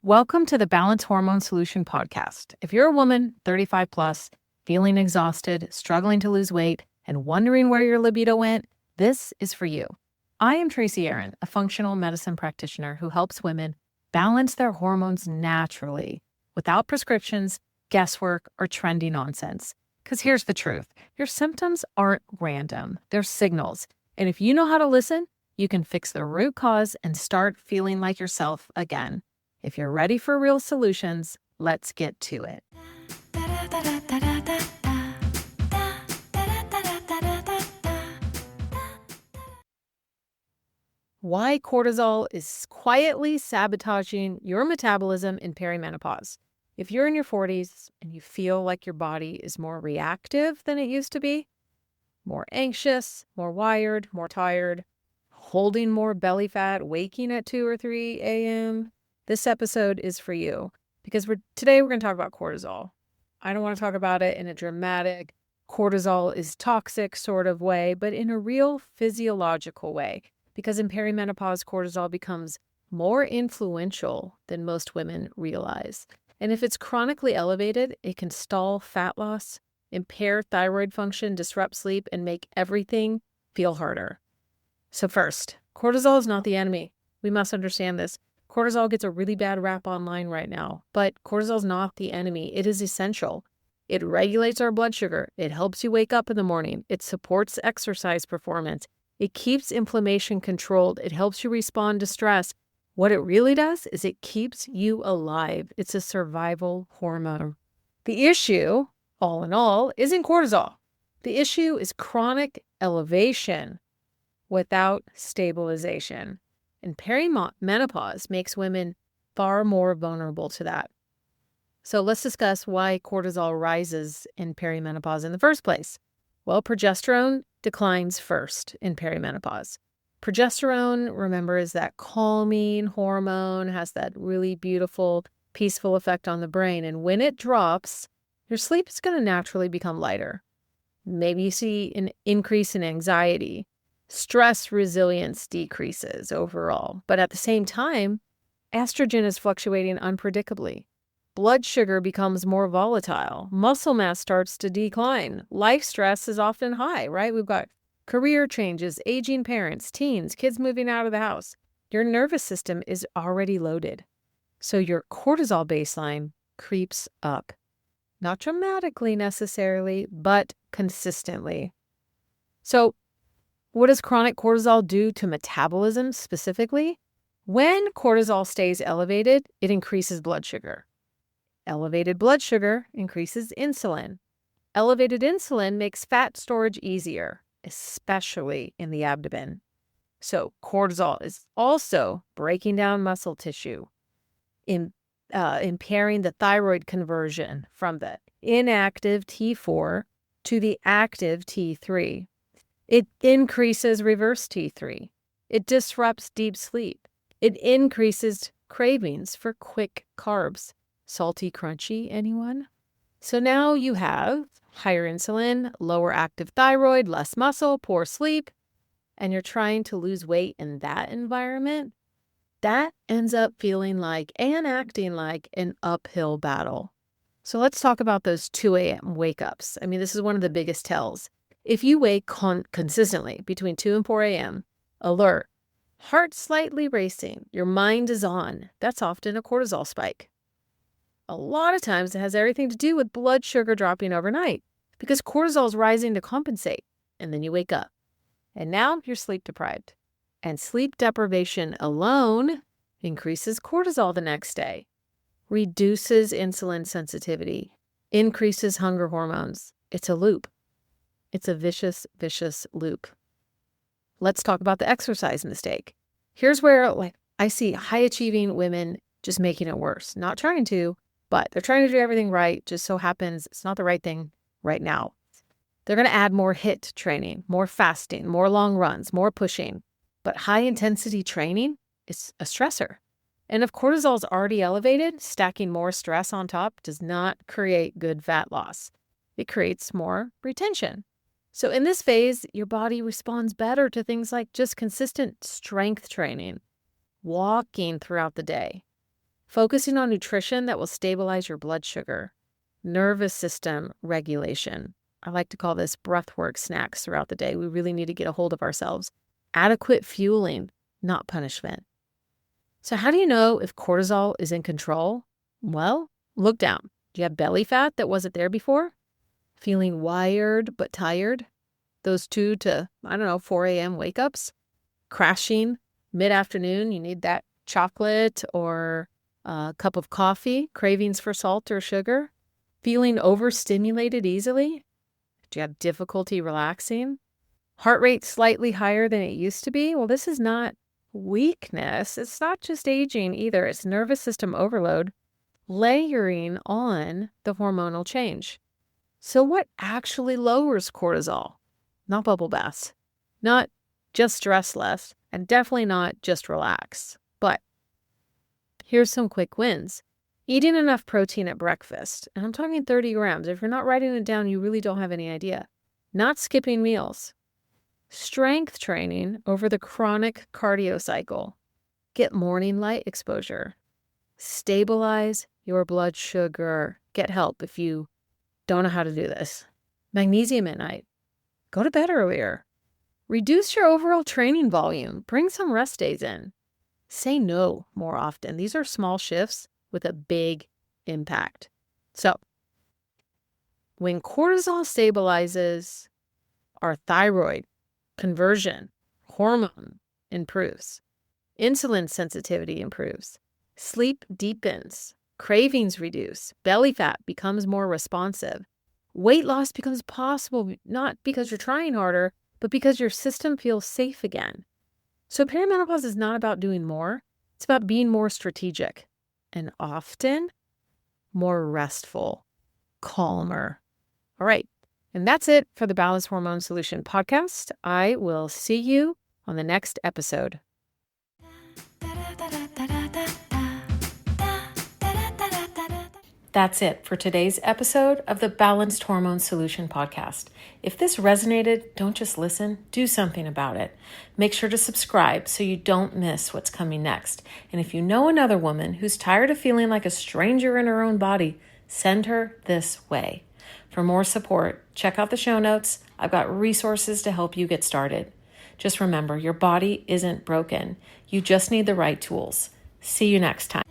Welcome to the Balance Hormone Solution podcast. If you're a woman, 35 plus, feeling exhausted, struggling to lose weight, and wondering where your libido went, this is for you. I am Tracy Aaron, a functional medicine practitioner who helps women balance their hormones naturally without prescriptions, guesswork, or trendy nonsense. Because here's the truth. Your symptoms aren't random. They're signals. And if you know how to listen, you can fix the root cause and start feeling like yourself again. If you're ready for real solutions, let's get to it. Why cortisol is quietly sabotaging your metabolism in perimenopause. If you're in your 40s and you feel like your body is more reactive than it used to be, more anxious, more wired, more tired, holding more belly fat, waking at 2 or 3 a.m., this episode is for you because today we're going to talk about cortisol. I don't want to talk about it in a dramatic, cortisol is toxic sort of way, but in a real physiological way. Because in perimenopause, cortisol becomes more influential than most women realize. And if it's chronically elevated, it can stall fat loss, impair thyroid function, disrupt sleep, and make everything feel harder. So first, cortisol is not the enemy. We must understand this. Cortisol gets a really bad rap online right now, but cortisol is not the enemy. It is essential. It regulates our blood sugar. It helps you wake up in the morning. It supports exercise performance. It keeps inflammation controlled. It helps you respond to stress. What it really does is it keeps you alive. It's a survival hormone. The issue, all in all, isn't cortisol. The issue is chronic elevation without stabilization. And perimenopause makes women far more vulnerable to that. So let's discuss why cortisol rises in perimenopause in the first place. Well, progesterone declines first in perimenopause. Progesterone, remember, is that calming hormone, has that really beautiful, peaceful effect on the brain. And when it drops, your sleep is going to naturally become lighter. Maybe you see an increase in anxiety. Stress resilience decreases overall. But at the same time, estrogen is fluctuating unpredictably. Blood sugar becomes more volatile. Muscle mass starts to decline. Life stress is often high, right? We've got career changes, aging parents, teens, kids moving out of the house. Your nervous system is already loaded. So your cortisol baseline creeps up. Not dramatically necessarily, but consistently. So what does chronic cortisol do to metabolism specifically? When cortisol stays elevated, it increases blood sugar. Elevated blood sugar increases insulin. Elevated insulin makes fat storage easier, especially in the abdomen. So cortisol is also breaking down muscle tissue, impairing the thyroid conversion from the inactive T4 to the active T3. It increases reverse T3. It disrupts deep sleep. It increases cravings for quick carbs. Salty, crunchy, anyone? So now you have higher insulin, lower active thyroid, less muscle, poor sleep, and you're trying to lose weight in that environment. That ends up feeling like and acting like an uphill battle. So let's talk about those 2 a.m. wake-ups. I mean, this is one of the biggest tells. If you wake consistently between 2 and 4 a.m., alert, heart slightly racing, your mind is on, that's often a cortisol spike. A lot of times it has everything to do with blood sugar dropping overnight because cortisol is rising to compensate, and then you wake up. And now you're sleep deprived. And sleep deprivation alone increases cortisol the next day, reduces insulin sensitivity, increases hunger hormones. It's a loop. It's a vicious, vicious loop. Let's talk about the exercise mistake. Here's where I see high-achieving women just making it worse. Not trying to, but they're trying to do everything right. Just so happens it's not the right thing right now. They're going to add more HIIT training, more fasting, more long runs, more pushing. But high-intensity training is a stressor. And if cortisol is already elevated, stacking more stress on top does not create good fat loss. It creates more retention. So in this phase, your body responds better to things like just consistent strength training, walking throughout the day. focusing on nutrition that will stabilize your blood sugar, nervous system regulation. I like to call this breathwork snacks throughout the day. We really need to get a hold of ourselves. Adequate fueling, not punishment. So how do you know if cortisol is in control? Well, look down. Do you have belly fat that wasn't there before? Feeling wired but tired? Those 2 to, 4 a.m. wake-ups? Crashing mid-afternoon, you need that chocolate or a cup of coffee, cravings for salt or sugar? Feeling overstimulated easily? Do you have difficulty relaxing? Heart rate slightly higher than it used to be? Well, this is not weakness. It's not just aging either. It's nervous system overload layering on the hormonal change. So what actually lowers cortisol? Not bubble baths, not just stress less, and definitely not just relax. But here's some quick wins. Eating enough protein at breakfast, and I'm talking 30 grams. If you're not writing it down, you really don't have any idea. Not skipping meals. Strength training over the chronic cardio cycle. Get morning light exposure. Stabilize your blood sugar. Get help if you don't know how to do this. Magnesium at night. Go to bed earlier. Reduce your overall training volume. Bring some rest days in. Say no more often. These are small shifts with a big impact. So, when cortisol stabilizes, our thyroid conversion, hormone improves. Insulin sensitivity improves. Sleep deepens. Cravings reduce. Belly fat becomes more responsive. Weight loss becomes possible, not because you're trying harder, but because your system feels safe again. So perimenopause is not about doing more. It's about being more strategic and often more restful, calmer. All right. And that's it for the Balanced Hormone Solution podcast. I will see you on the next episode. That's it for today's episode of the Balanced Hormone Solution podcast. If this resonated, don't just listen, do something about it. Make sure to subscribe so you don't miss what's coming next. And if you know another woman who's tired of feeling like a stranger in her own body, send her this way. For more support, check out the show notes. I've got resources to help you get started. Just remember, your body isn't broken. You just need the right tools. See you next time.